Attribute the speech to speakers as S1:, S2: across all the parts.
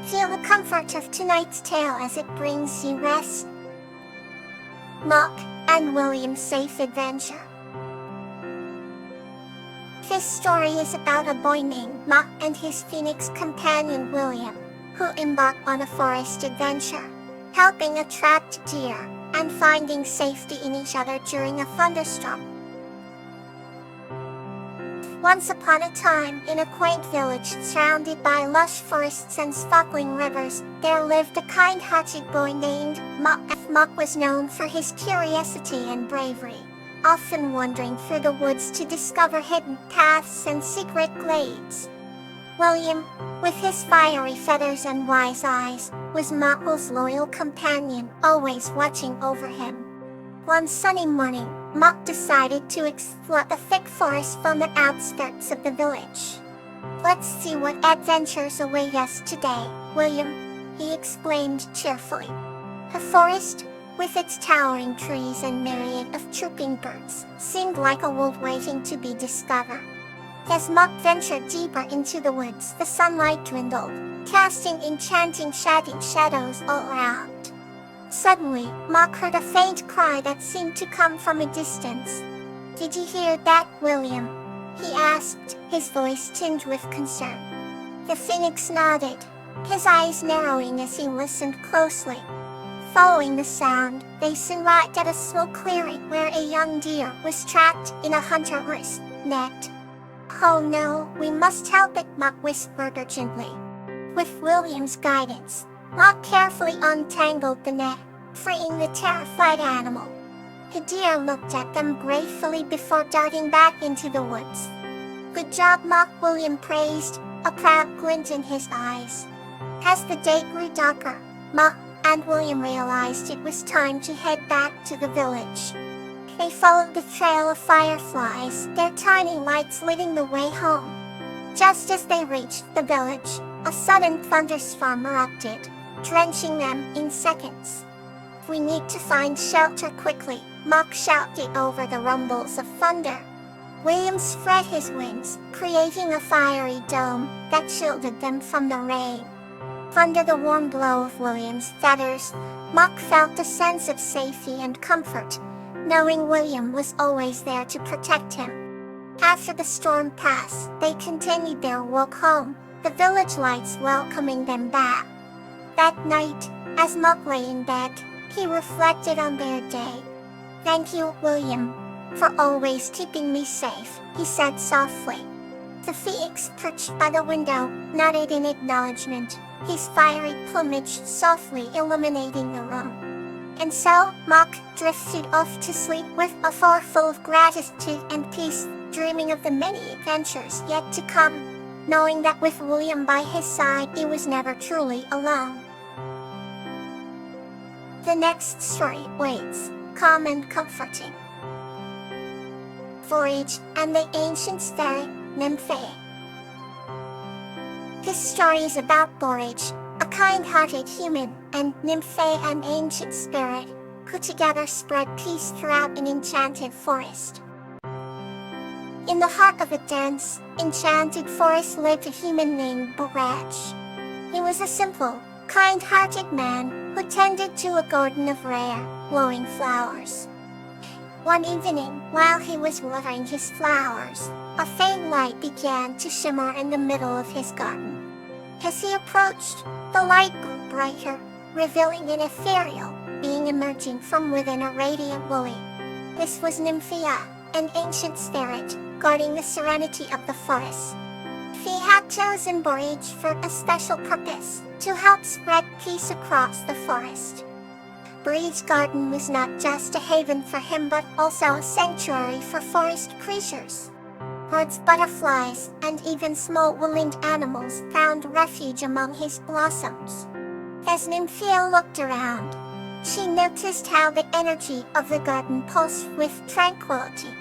S1: Feel the comfort of tonight's tale as it brings you rest. Mock and William's Safe Adventure. This story is about a boy named Mock and his phoenix companion William, who embark on a forest adventure, helping attract deer and finding safety in each other during a thunderstorm. Once upon a time, in a quaint village surrounded by lush forests and sparkling rivers, there lived a kind-hearted boy named Mock. Mock was known for his curiosity and bravery, often wandering through the woods to discover hidden paths and secret glades. William, with his fiery feathers and wise eyes, was Mock's loyal companion, always watching over him. One sunny morning, Mock decided to explore the thick forest on the outskirts of the village. "Let's see what adventures await us today, William," he exclaimed cheerfully. The forest, with its towering trees and myriad of chirping birds, seemed like a world waiting to be discovered. As Mock ventured deeper into the woods, the sunlight dwindled, casting enchanting shadows all around. Suddenly, Mock heard a faint cry that seemed to come from a distance. "Did you hear that, William?" he asked, his voice tinged with concern. The phoenix nodded, his eyes narrowing as he listened closely. Following the sound, they soon arrived at a small clearing where a young deer was trapped in a hunter's net. "Oh no, we must help it," Mock whispered urgently. With William's guidance, Mock carefully untangled the net, freeing the terrified animal. The deer looked at them gratefully before darting back into the woods. "Good job, Mock," William praised, a proud glint in his eyes. As the day grew darker, Mock and William realized it was time to head back to the village. They followed the trail of fireflies, their tiny lights leading the way home. Just as they reached the village, a sudden thunderstorm erupted, drenching them in seconds. "We need to find shelter quickly," Mock shouted over the rumbles of thunder. William spread his wings, creating a fiery dome that shielded them from the rain. Under the warm glow of William's feathers, Mock felt a sense of safety and comfort, knowing William was always there to protect him. After the storm passed, they continued their walk home, the village lights welcoming them back. That night, as Mock lay in bed, he reflected on their day. "Thank you, William, for always keeping me safe," he said softly. The phoenix perched by the window nodded in acknowledgement, his fiery plumage softly illuminating the room. And so, Mock drifted off to sleep with a heart full of gratitude and peace, dreaming of the many adventures yet to come, knowing that with William by his side he was never truly alone. The next story waits, calm and comforting. Voyage and the Ancient Spirit, Nymphe. This story is about Borage, a kind-hearted human, and Nymphe, an ancient spirit, who together spread peace throughout an enchanted forest. In the heart of a dense, enchanted forest lived a human named Borage. He was a simple, kind-hearted man who tended to a garden of rare, glowing flowers. One evening, while he was watering his flowers, a faint light began to shimmer in the middle of his garden. As he approached, the light grew brighter, revealing an ethereal being emerging from within a radiant lily. This was Nymphea, an ancient spirit, guarding the serenity of the forest. He had chosen Borage for a special purpose, to help spread peace across the forest. Borage's garden was not just a haven for him but also a sanctuary for forest creatures. Birds, butterflies, and even small woolly animals found refuge among his blossoms. As Nymphea looked around, she noticed how the energy of the garden pulsed with tranquility.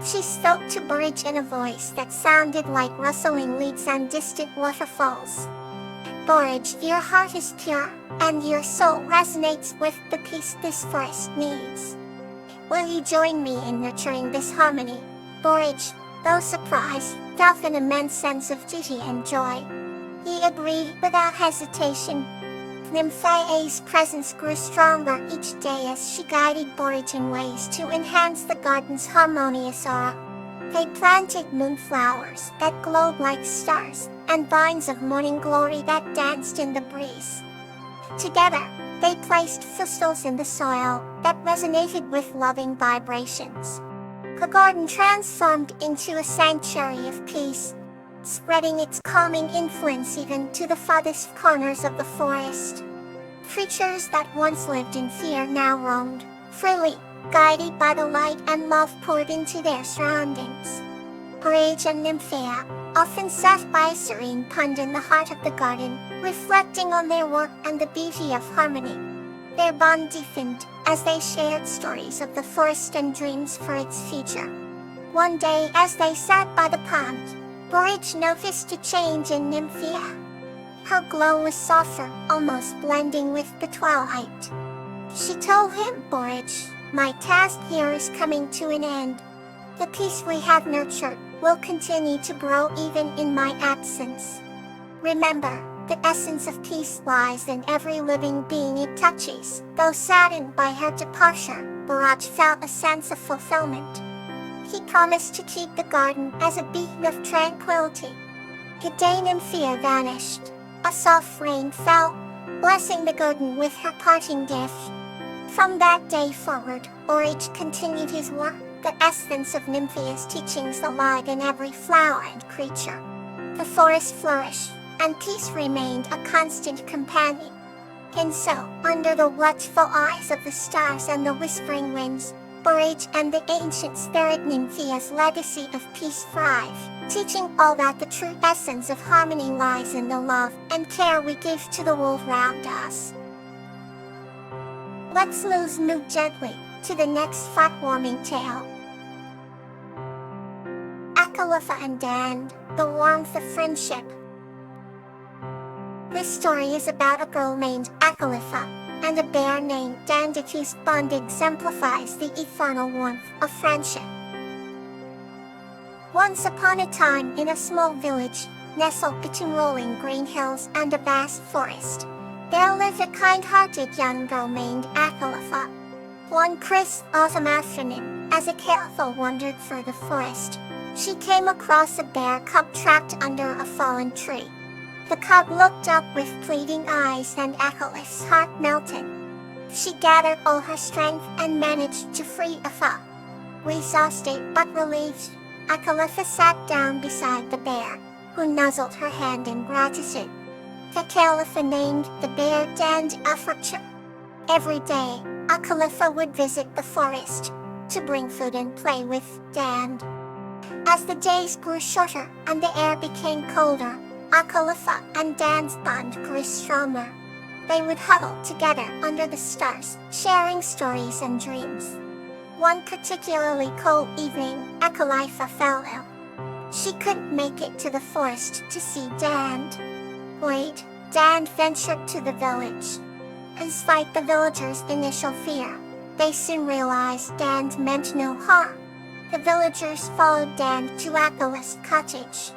S1: She spoke to Borage in a voice that sounded like rustling leaves and distant waterfalls. "Borage, your heart is pure, and your soul resonates with the peace this forest needs. Will you join me in nurturing this harmony?" Borage, though surprised, felt an immense sense of duty and joy. He agreed without hesitation. Nymphaea's presence grew stronger each day as she guided Borage in ways to enhance the garden's harmonious aura. They planted moonflowers that glowed like stars, and vines of morning glory that danced in the breeze. Together, they placed thistles in the soil that resonated with loving vibrations. The garden transformed into a sanctuary of peace, spreading its calming influence even to the farthest corners of the forest. Creatures that once lived in fear now roamed freely, guided by the light and love poured into their surroundings. Borage and Nymphaea often sat by a serene pond in the heart of the garden, reflecting on their work and the beauty of harmony. Their bond deepened as they shared stories of the forest and dreams for its future. One day, as they sat by the pond, Borage noticed a change in Nymphaea. Her glow was softer, almost blending with the twilight. She told him, "Borage, my task here is coming to an end. The peace we have nurtured will continue to grow even in my absence. Remember, the essence of peace lies in every living being it touches." Though saddened by her departure, Borage felt a sense of fulfillment. He promised to keep the garden as a beacon of tranquility. The day Nymphaea vanished, a soft rain fell, blessing the garden with her parting gift. From that day forward, Borage continued his work, the essence of Nymphaea's teachings alive in every flower and creature. The forest flourished, and peace remained a constant companion. And so, under the watchful eyes of the stars and the whispering winds, Borage and the ancient spirit Nymphaea's legacy of peace thrive, teaching all that the true essence of harmony lies in the love and care we give to the world round us. Let's move gently to the next heartwarming tale. Acalypha and Dan, the warmth of friendship. This story is about a girl named Acalypha and a bear named Dan, whose bond exemplifies the eternal warmth of friendship. Once upon a time, in a small village, nestled between rolling green hills and a vast forest, there lived a kind-hearted young girl named Acalypha. One crisp autumn afternoon, as Acalypha wandered through the forest, she came across a bear cub trapped under a fallen tree. The cub looked up with pleading eyes, and Acalypha's heart melted. She gathered all her strength and managed to free Aca. Exhausted but relieved, Acalypha sat down beside the bear, who nuzzled her hand in gratitude. Acalypha named the bear Dan Afracha. Every day, Acalypha would visit the forest to bring food and play with Dan. As the days grew shorter and the air became colder, Acalypha and Dan's bond grew stronger. They would huddle together under the stars, sharing stories and dreams. One particularly cold evening, Acalypha fell ill. She couldn't make it to the forest to see Dan. Wait, Dan ventured to the village. Despite the villagers' initial fear, they soon realized Dan meant no harm. The villagers followed Dan to Acalypha's cottage.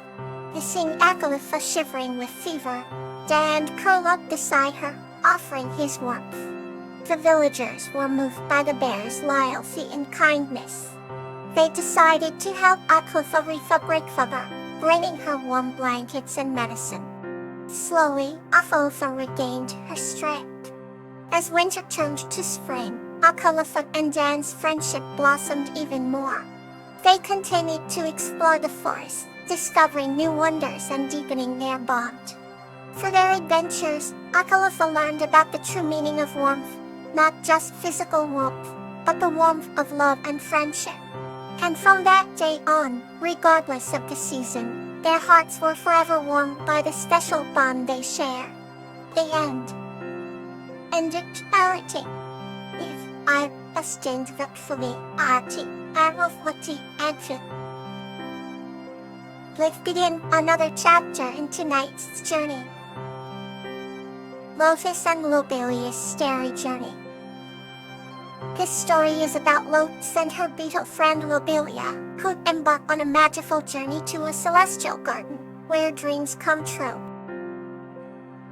S1: Seeing Acalypha shivering with fever, Dan curled up beside her, offering his warmth. The villagers were moved by the bear's loyalty and kindness. They decided to help Acalypha recover, bringing her warm blankets and medicine. Slowly, Acalypha regained her strength. As winter turned to spring, Acalypha and Dan's friendship blossomed even more. They continued to explore the forest, discovering new wonders and deepening their bond. Through their adventures, Acalypha learned about the true meaning of warmth, not just physical warmth, but the warmth of love and friendship. And from that day on, regardless of the season, their hearts were forever warmed by the special bond they share. The end. Charity. If I stand up for me, I will and let's begin another chapter in tonight's journey. Lotus and Lobelia's Starry Journey. This story is about Lotus and her beetle friend Lobelia, who embark on a magical journey to a celestial garden, where dreams come true.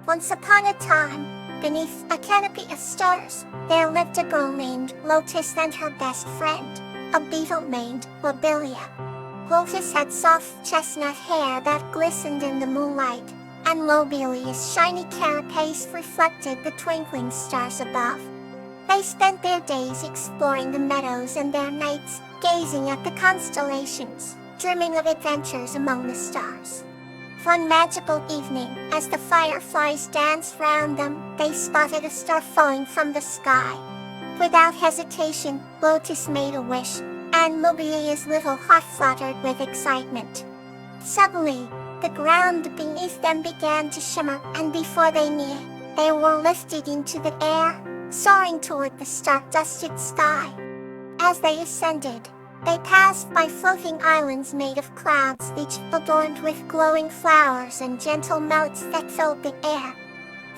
S1: Once upon a time, beneath a canopy of stars, there lived a girl named Lotus and her best friend, a beetle named Lobelia. Lotus had soft chestnut hair that glistened in the moonlight, and Lobelia's shiny carapace reflected the twinkling stars above. They spent their days exploring the meadows and their nights gazing at the constellations, dreaming of adventures among the stars. One magical evening, as the fireflies danced round them, they spotted a star falling from the sky. Without hesitation, Lotus made a wish, and Lobelia's little heart fluttered with excitement. Suddenly, the ground beneath them began to shimmer, and before they knew it, they were lifted into the air, soaring toward the star-dusted sky. As they ascended, they passed by floating islands made of clouds, each adorned with glowing flowers and gentle notes that filled the air.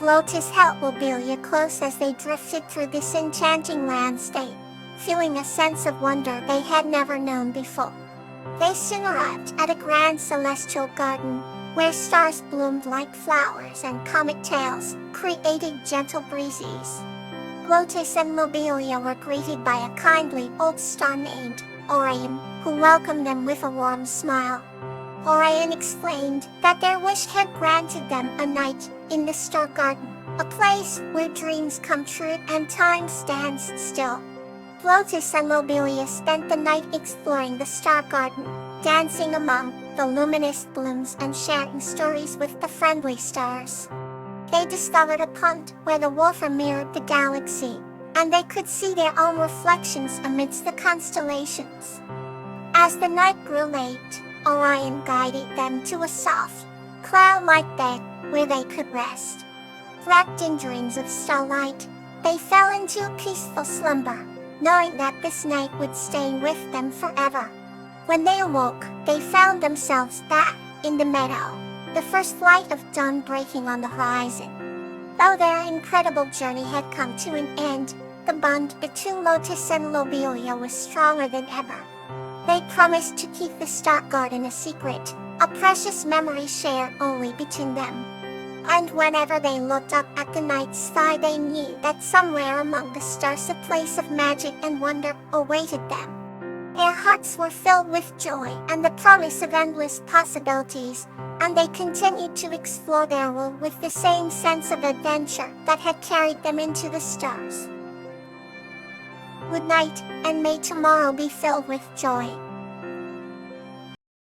S1: Lotus held Lobelia close as they drifted through this enchanting landscape, feeling a sense of wonder they had never known before. They soon arrived at a grand celestial garden, where stars bloomed like flowers and comet tails created gentle breezes. Lotus and Lobelia were greeted by a kindly old star named Orion, who welcomed them with a warm smile. Orion explained that their wish had granted them a night in the star garden, a place where dreams come true and time stands still. Lotus and Lobelia spent the night exploring the star garden, dancing among the luminous blooms and sharing stories with the friendly stars. They discovered a pond where the water mirrored the galaxy, and they could see their own reflections amidst the constellations. As the night grew late, Orion guided them to a soft, cloud-like bed where they could rest. Wrapped in dreams of starlight, they fell into a peaceful slumber, knowing that this night would stay with them forever. When they awoke, they found themselves back in the meadow, the first light of dawn breaking on the horizon. Though their incredible journey had come to an end, the bond between Lotus and Lobelia was stronger than ever. They promised to keep the star garden a secret, a precious memory shared only between them. And whenever they looked up at the night sky, they knew that somewhere among the stars a place of magic and wonder awaited them. Their hearts were filled with joy and the promise of endless possibilities, and they continued to explore their world with the same sense of adventure that had carried them into the stars. Good night, and may tomorrow be filled with joy.